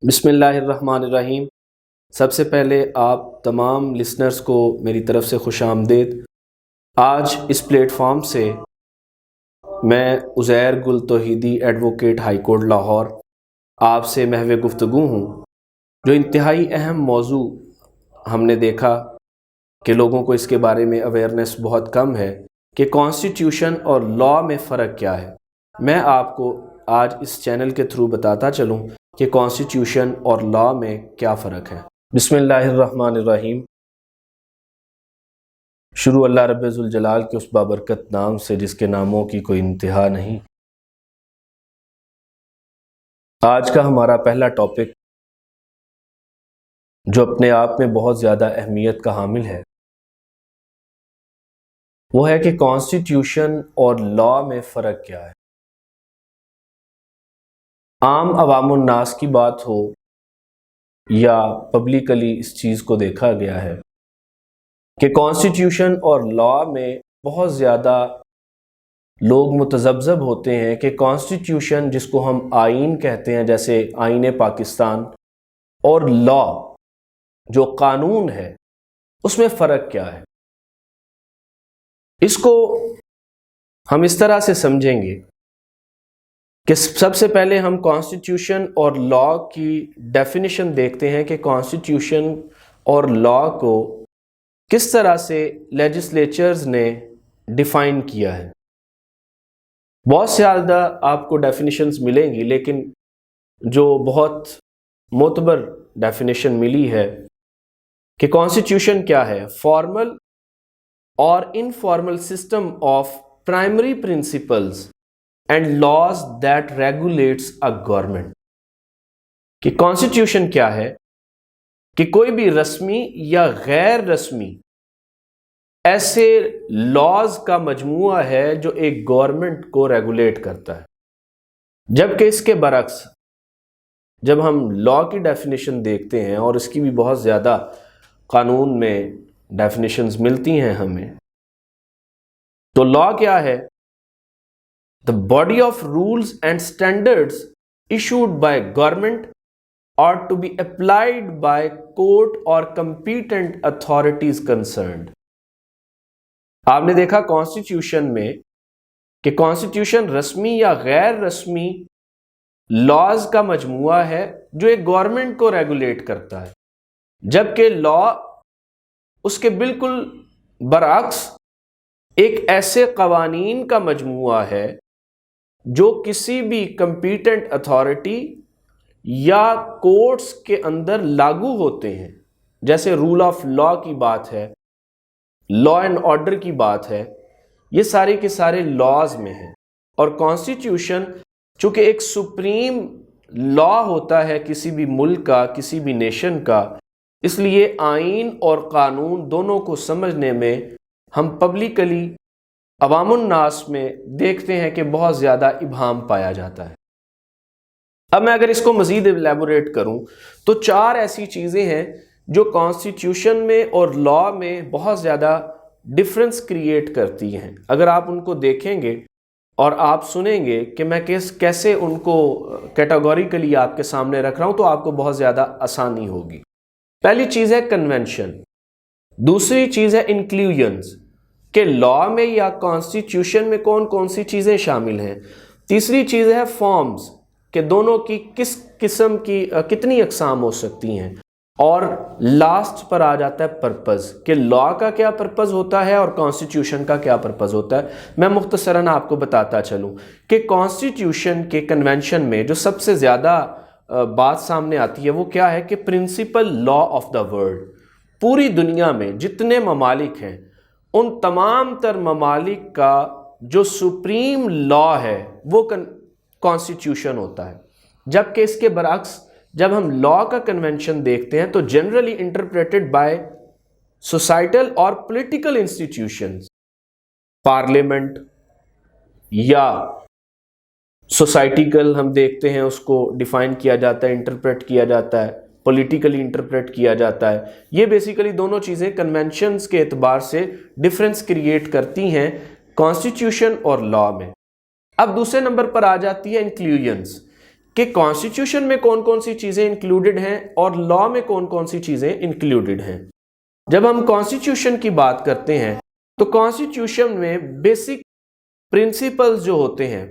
بسم اللہ الرحمن الرحیم۔ سب سے پہلے آپ تمام لسنرز کو میری طرف سے خوش آمدید۔ آج اس پلیٹ فارم سے میں عزیر گل توحیدی ایڈوکیٹ ہائی کورٹ لاہور آپ سے محو گفتگو ہوں۔ جو انتہائی اہم موضوع ہم نے دیکھا کہ لوگوں کو اس کے بارے میں اویئرنیس بہت کم ہے کہ کانسٹیٹیوشن اور لاء میں فرق کیا ہے، میں آپ کو آج اس چینل کے تھرو بتاتا چلوں کہ کانسٹیٹیوشن اور لاء میں کیا فرق ہے۔ بسم اللہ الرحمن الرحیم۔ شروع اللہ رب ذوالجلال کے اس بابرکت نام سے جس کے ناموں کی کوئی انتہا نہیں۔ آج کا ہمارا پہلا ٹاپک جو اپنے آپ میں بہت زیادہ اہمیت کا حامل ہے وہ ہے کہ کانسٹیٹیوشن اور لاء میں فرق کیا ہے۔ عام عوام الناس کی بات ہو یا پبلکلی اس چیز کو دیکھا گیا ہے کہ کانسٹیٹیوشن اور لاء میں بہت زیادہ لوگ متذبذب ہوتے ہیں کہ کانسٹیٹیوشن جس کو ہم آئین کہتے ہیں، جیسے آئین پاکستان، اور لاء جو قانون ہے اس میں فرق کیا ہے۔ اس کو ہم اس طرح سے سمجھیں گے کہ سب سے پہلے ہم کانسٹیٹیوشن اور لاء کی ڈیفینیشن دیکھتے ہیں کہ کانسٹیٹیوشن اور لاء کو کس طرح سے لیجسلیچرز نے ڈیفائن کیا ہے۔ بہت زیادہ آپ کو ڈیفینیشنز ملیں گی، لیکن جو بہت معتبر ڈیفینیشن ملی ہے کہ کانسٹیٹیوشن کیا ہے، فارمل اور informal system of primary principles and laws that regulates a government. کہ کانسٹیٹیوشن کیا ہے کہ کوئی بھی رسمی یا غیر رسمی ایسے لاز کا مجموعہ ہے جو ایک گورنمنٹ کو ریگولیٹ کرتا ہے، جبکہ اس کے برعکس جب ہم لاء کی ڈیفینیشن دیکھتے ہیں، اور اس کی بھی بہت زیادہ قانون میں ڈیفینیشنز ملتی ہیں ہمیں، تو لاء کیا ہے؟ The body of rules and standards issued by government are to be applied by court or competent authorities concerned۔ آپ نے دیکھا کانسٹیٹیوشن میں کہ کانسٹیٹیوشن رسمی یا غیر رسمی لاز کا مجموعہ ہے جو ایک گورنمنٹ کو ریگولیٹ کرتا ہے، جبکہ لاء اس کے بالکل برعکس ایک ایسے قوانین کا مجموعہ ہے جو کسی بھی کمپیٹنٹ اتھارٹی یا کورٹس کے اندر لاگو ہوتے ہیں۔ جیسے رول آف لاء کی بات ہے، لاء اینڈ آرڈر کی بات ہے، یہ سارے کے سارے لاز میں ہیں۔ اور کانسٹیٹیوشن چونکہ ایک سپریم لاء ہوتا ہے کسی بھی ملک کا، کسی بھی نیشن کا، اس لیے آئین اور قانون دونوں کو سمجھنے میں ہم پبلکلی عوام الناس میں دیکھتے ہیں کہ بہت زیادہ ابہام پایا جاتا ہے۔ اب میں اگر اس کو مزید ایلیبوریٹ کروں تو 4 ایسی چیزیں ہیں جو کانسٹیٹیوشن میں اور لاء میں بہت زیادہ ڈفرنس کریٹ کرتی ہیں۔ اگر آپ ان کو دیکھیں گے اور آپ سنیں گے کہ میں کیسے ان کو کیٹاگوریکلی آپ کے سامنے رکھ رہا ہوں، تو آپ کو بہت زیادہ آسانی ہوگی۔ پہلی چیز ہے کنونشن، دوسری چیز ہے انکلوژنز کہ لاء میں یا کانسٹیٹیوشن میں کون کون سی چیزیں شامل ہیں، تیسری چیز ہے فارمز کہ دونوں کی کس قسم کی کتنی اقسام ہو سکتی ہیں، اور لاسٹ پر آ جاتا ہے پرپز کہ لاء کا کیا پرپز ہوتا ہے اور کانسٹیٹیوشن کا کیا پرپز ہوتا ہے۔ میں مختصراً آپ کو بتاتا چلوں کہ کانسٹیٹیوشن کے کنونشن میں جو سب سے زیادہ بات سامنے آتی ہے وہ کیا ہے کہ principle law of the world, پوری دنیا میں جتنے ممالک ہیں ان تمام تر ممالک کا جو سپریم لاء ہے وہ کانسٹیٹیوشن ہوتا ہے، جبکہ اس کے برعکس جب ہم لاء کا کنونشن دیکھتے ہیں تو جنرلی انٹرپریٹڈ بائی سوسائٹل اور پولیٹیکل انسٹیٹیوشنز، پارلیمنٹ یا سوسائٹیکل ہم دیکھتے ہیں اس کو ڈیفائن کیا جاتا ہے، انٹرپریٹ کیا جاتا ہے، پولیٹیکلی انٹرپریٹ کیا جاتا ہے۔ یہ بیسیکلی دونوں چیزیں کنونشنز کے اعتبار سے ڈفرنس کریٹ کرتی ہیں کانسٹیٹیوشن اور لاء میں۔ اب دوسرے نمبر پر آ جاتی ہے انکلوژنز کہ کانسٹیٹیوشن میں کون کون سی چیزیں انکلوڈڈ ہیں اور لا میں کون کون سی چیزیں انکلوڈڈ ہیں۔ جب ہم کانسٹیٹیوشن کی بات کرتے ہیں تو کانسٹیٹیوشن میں بیسک پرنسپلز جو ہوتے ہیں،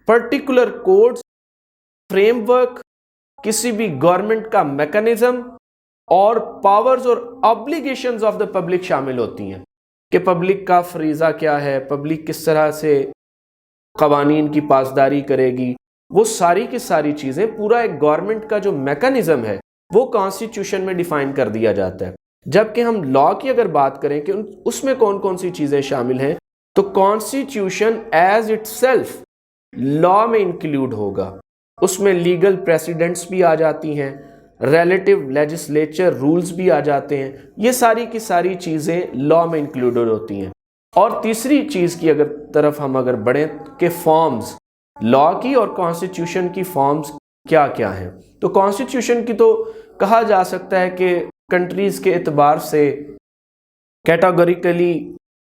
پرٹیکولر کوڈز، فریم ورک، کسی بھی گورنمنٹ کا میکنزم اور پاورز اور آبلیگیشنز آف دا پبلک شامل ہوتی ہیں کہ پبلک کا فریضہ کیا ہے، پبلک کس طرح سے قوانین کی پاسداری کرے گی، وہ ساری کی ساری چیزیں، پورا ایک گورنمنٹ کا جو میکنزم ہے وہ کانسٹیٹیوشن میں ڈیفائن کر دیا جاتا ہے۔ جبکہ ہم لا کی اگر بات کریں کہ اس میں کون کون سی چیزیں شامل ہیں، تو کانسٹیٹیوشن ایز اٹ سیلف لا میں انکلوڈ ہوگا، اس میں لیگل پریسیڈنٹس بھی آ جاتی ہیں، ریلیٹیو لیجسلیچر رولز بھی آ جاتے ہیں، یہ ساری کی ساری چیزیں لا میں انکلوڈڈ ہوتی ہیں۔ اور تیسری چیز کی طرف ہم اگر بڑھیں کہ فارمز، لا کی اور کانسٹیٹیوشن کی فارمز کیا کیا ہیں، تو کانسٹیٹیوشن کی تو کہا جا سکتا ہے کہ کنٹریز کے اعتبار سے کیٹاگوریکلی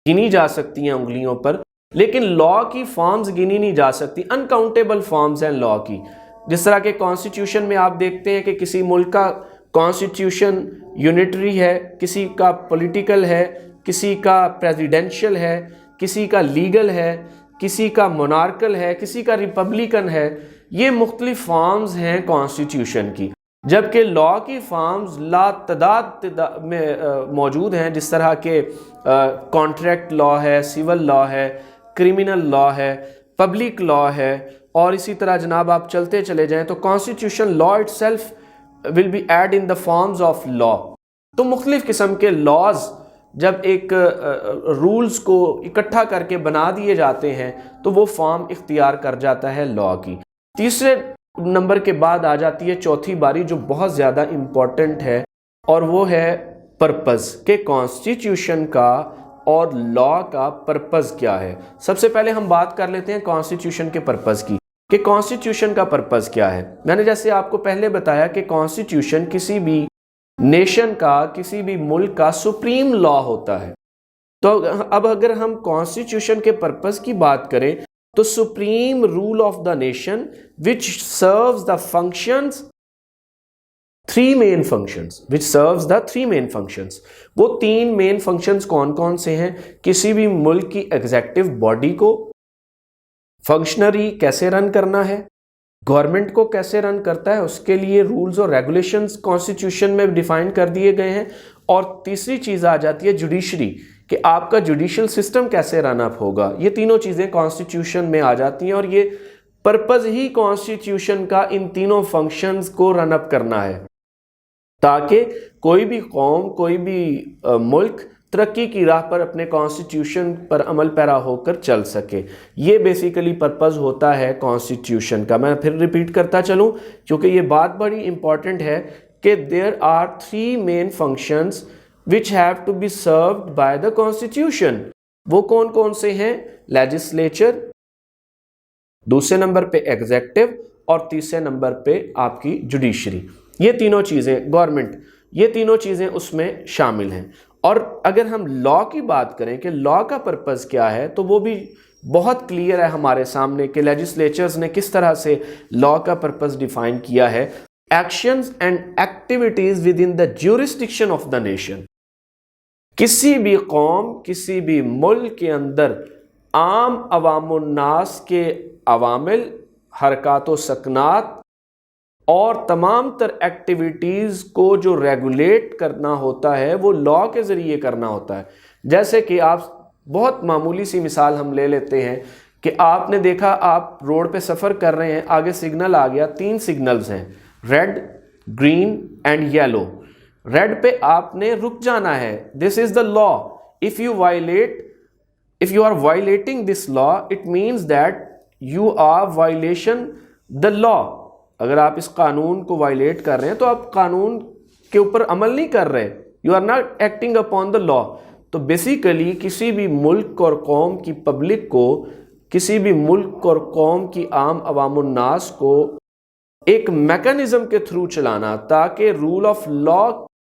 گنی جا سکتی ہیں انگلیوں پر، لیکن لا کی فارمز گنی نہیں جا سکتی، انکاؤنٹیبل فارمز ہیں لا کی۔ جس طرح کہ کانسٹیٹیوشن میں آپ دیکھتے ہیں کہ کسی ملک کا کانسٹیٹیوشن یونیٹری ہے، کسی کا پولیٹیکل ہے، کسی کا پریزیڈنشل ہے، کسی کا لیگل ہے، کسی کا مونارکل ہے، کسی کا ریپبلکن ہے، یہ مختلف فارمز ہیں کانسٹیٹیوشن کی۔ جبکہ لا کی فارمز لا تعداد میں موجود ہیں، جس طرح کہ کانٹریکٹ لا ہے، سول لا ہے، کرمنل لا ہے، پبلک لا ہے، اور اسی طرح جناب آپ چلتے چلے جائیں تو constitution law itself will be add in the forms of law. تو مختلف قسم کے لاز جب ایک رولز کو اکٹھا کر کے بنا دیے جاتے ہیں تو وہ فارم اختیار کر جاتا ہے لا کی۔ تیسرے نمبر کے بعد آ جاتی ہے چوتھی باری جو بہت زیادہ امپورٹنٹ ہے، اور وہ ہے پرپز، کہ کانسٹیٹیوشن کا اور لا کا پرپز کیا ہے۔ سب سے پہلے ہم بات کر لیتے ہیں کانسٹیٹیوشن کے پرپز کی کہ کانسٹیٹیوشن کا پرپز کیا ہے۔ میں نے جیسے آپ کو پہلے بتایا کہ کانسٹیٹیوشن کسی بھی نیشن کا، کسی بھی ملک کا سپریم لا ہوتا ہے۔ تو اب اگر ہم کانسٹیٹیوشن کے پرپز کی بات کریں تو supreme rule of the nation which serves the functions three main functions which serves the three main functions وہ تین مین فنکشنز کون کون سے ہیں؟ کسی بھی ملک کی ایگزیکٹو باڈی کو فنکشنری کیسے رن کرنا ہے، گورنمنٹ کو کیسے رن کرتا ہے، اس کے لیے رولز اور ریگولیشنز کانسٹیٹیوشن میں ڈیفائن کر دیے گئے ہیں۔ اور تیسری چیز آ جاتی ہے جوڈیشری، کہ آپ کا جوڈیشل سسٹم کیسے رن اپ ہوگا۔ یہ تینوں چیزیں کانسٹیٹیوشن میں آ جاتی ہیں، اور یہ پرپز ہی کانسٹیٹیوشن کا ان تینوں فنکشنز کو رن اپ کرنا ہے تاکہ کوئی بھی قوم، کوئی بھی ملک ترقی کی راہ پر اپنے کانسٹیٹیوشن پر عمل پیرا ہو کر چل سکے۔ یہ بیسیکلی پرپز ہوتا ہے کانسٹیٹیوشن کا۔ میں پھر ریپیٹ کرتا چلوں کیونکہ یہ بات بڑی امپورٹنٹ ہے کہ there are three main functions which have to be served by the constitution۔ وہ کون کون سے ہیں؟ لیجسلیچر، دوسرے نمبر پہ ایگزیکٹو، اور تیسرے نمبر پہ آپ کی جوڈیشری۔ یہ تینوں چیزیں، گورنمنٹ، یہ تینوں چیزیں اس میں شامل ہیں۔ اور اگر ہم لا کی بات کریں کہ لا کا پرپز کیا ہے تو وہ بھی بہت کلیئر ہے ہمارے سامنے کہ لیجسلیچرز نے کس طرح سے لا کا پرپز ڈیفائن کیا ہے۔ Actions and activities within the jurisdiction of the nation. کسی بھی قوم، کسی بھی ملک کے اندر عام عوام الناس کے عوامل، حرکات و سکنات اور تمام تر ایکٹیویٹیز کو جو ریگولیٹ کرنا ہوتا ہے وہ لا کے ذریعے کرنا ہوتا ہے۔ جیسے کہ آپ بہت معمولی سی مثال ہم لے لیتے ہیں کہ آپ نے دیکھا آپ روڈ پہ سفر کر رہے ہیں، آگے سگنل آ گیا، 3 سگنلز ہیں، red, green and yellow. Red پہ آپ نے رک جانا ہے، دس از دا لا۔ if you are violating this law it means that you are violation the law۔ اگر آپ اس قانون کو وائلیٹ کر رہے ہیں تو آپ قانون کے اوپر عمل نہیں کر رہے، you are not acting upon the law۔ تو بیسیکلی کسی بھی ملک اور قوم کی پبلک کو، کسی بھی ملک اور قوم کی عام عوام الناس کو ایک میکنزم کے تھرو چلانا تاکہ رول آف لا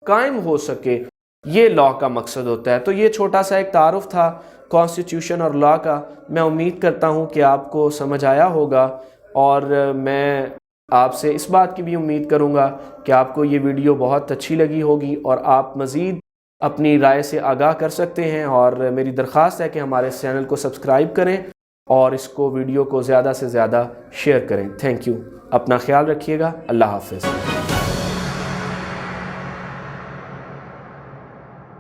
قائم ہو سکے، یہ لا کا مقصد ہوتا ہے۔ تو یہ چھوٹا سا ایک تعارف تھا کانسٹیٹیوشن اور لا کا۔ میں امید کرتا ہوں کہ آپ کو سمجھ آیا ہوگا، اور میں آپ سے اس بات کی بھی امید کروں گا کہ آپ کو یہ ویڈیو بہت اچھی لگی ہوگی اور آپ مزید اپنی رائے سے آگاہ کر سکتے ہیں، اور میری درخواست ہے کہ ہمارے اس چینل کو سبسکرائب کریں اور اس کو ویڈیو کو زیادہ سے زیادہ شیئر کریں۔ تھینک یو، اپنا خیال رکھیے گا، اللہ حافظ۔